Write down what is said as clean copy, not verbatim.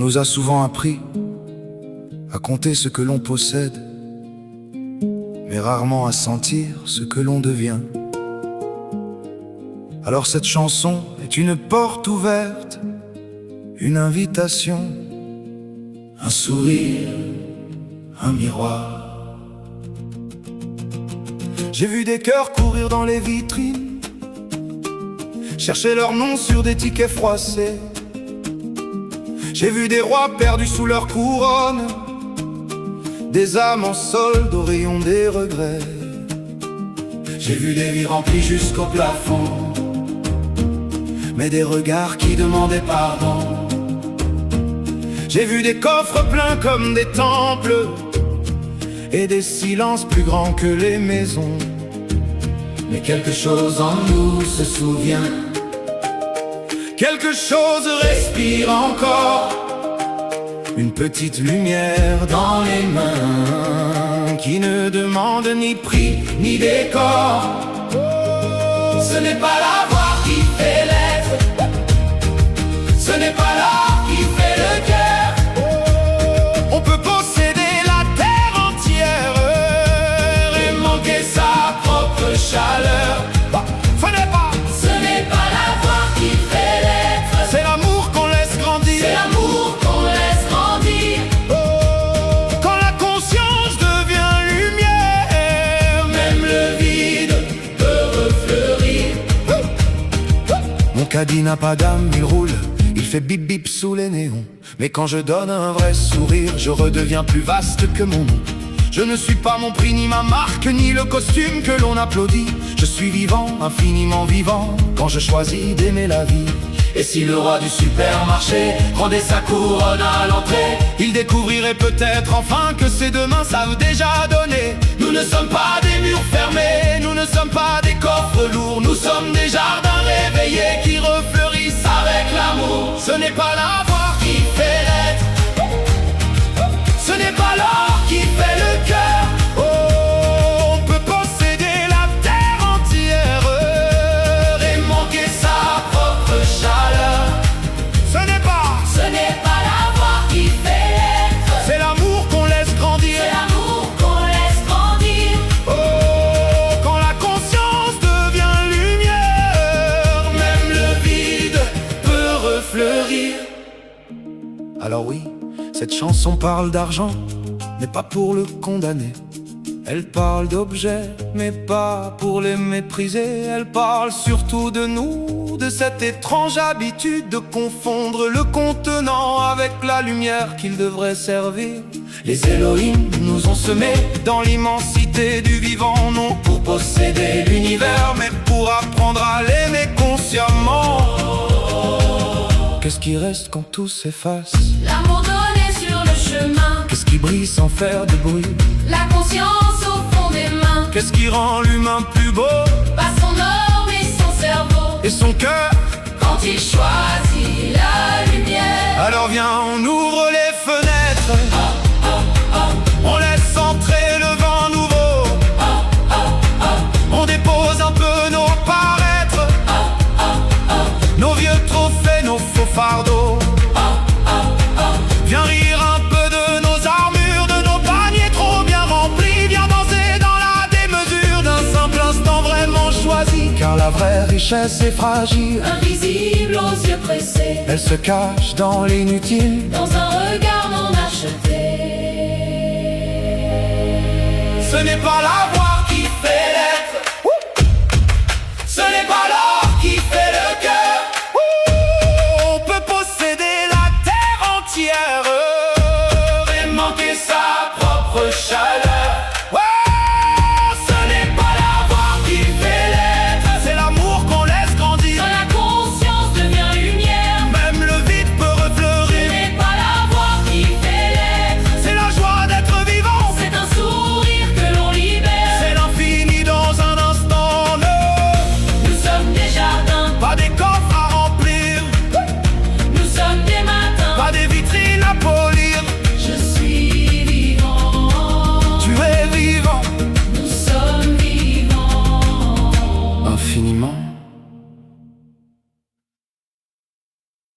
nous a souvent appris à compter ce que l'on possède, mais rarement à sentir ce que l'on devient. Alors cette chanson est une porte ouverte, une invitation, un sourire, un miroir. J'ai vu des cœurs courir dans les vitrines, chercher leur nom sur des tickets froissés. J'ai vu des rois perdus sous leur couronne, des âmes en solde au rayon des regrets. J'ai vu des vies remplies jusqu'au plafond, mais des regards qui demandaient pardon. J'ai vu des coffres pleins comme des temples, et des silences plus grands que les maisons. Mais quelque chose en nous se souvient, quelque chose respire encore, une petite lumière dans les mains qui ne demande ni prix ni décor. Ce n'est pas la voix qui fait l'être, ce n'est pas l'art qui fait le cœur. On peut posséder la terre entière et manquer sa propre chaleur. Ce n'est pas la voix qui fait l'être, c'est l'amour qu'on laisse grandir. C'est l'amour qu'on laisse grandir. Quand la conscience devient lumière, même le vide peut refleurir. Mon caddie n'a pas d'âme, il roule, il fait bip bip sous les néons. Mais quand je donne un vrai sourire, je redeviens plus vaste que mon nom. Je ne suis pas mon prix, ni ma marque, ni le costume que l'on applaudit. Je suis vivant, infiniment vivant, quand je choisis d'aimer la vie. Et si le roi du supermarché rendait sa couronne à l'entrée, il découvrirait peut-être enfin que ses deux mains savent déjà donner. Nous ne sommes pas des murs fermés, nous ne sommes pas des coffres lourds, nous sommes des jardins réveillés qui refleurissent avec l'amour. Ce n'est pas la voix qui fait l'être, ce n'est pas l'or qui fait le cœur. Oh, on peut posséder la terre entière et manquer sa propre chaleur. Ce n'est pas la voix qui fait l'être, c'est l'amour qu'on laisse grandir. C'est l'amour qu'on laisse grandir. Oh, quand la conscience devient lumière, même le vide peut refleurir. Alors oui, cette chanson parle d'argent, mais pas pour le condamner. Elle parle d'objets, mais pas pour les mépriser. Elle parle surtout de nous, de cette étrange habitude de confondre le contenant avec la lumière qu'il devrait servir. Les Elohim nous ont semés dans l'immensité du vivant, non pour posséder l'univers, mais pour apprendre à l'aimer consciemment. Qu'est-ce qui reste quand tout s'efface? L'amour donné sur le chemin. Qu'est-ce qui brille sans faire de bruit? La conscience au fond des mains. Qu'est-ce qui rend l'humain plus beau? Pas son or mais son cerveau. Et son cœur? Quand il choisit la lumière. Alors viens, on ouvre les fenêtres. On laisse entrer le vent nouveau. On dépose un peu nos paraîtres, nos vieux trophées, nos faux fardeaux. Viens rire un peu de nos armures, de nos paniers trop bien remplis. Viens danser dans la démesure d'un simple instant vraiment choisi. Car la vraie richesse est fragile, Invisible aux yeux pressés, elle se cache dans l'inutile. dans un regard non acheté. Ce n'est pas la voix qui fait l'être, ce n'est pas l'or qui fait le cœur. On peut posséder la terre entière et manquer sa propre chaleur. Ce n'est pas la voix qui fait l'être, c'est l'amour qu'on laisse grandir. Quand la conscience devient lumière, Même le vide peut ce refleurir. n'est pas la voix qui fait l'être, C'est la joie d'être vivant, c'est un sourire que l'on libère. c'est l'infini dans un instant. Nous sommes des jardins, Pas des coffres à remplir, nous sommes des matins. pas des vitrines à polir. Je suis vivant, Tu es vivant nous sommes vivants. infiniment.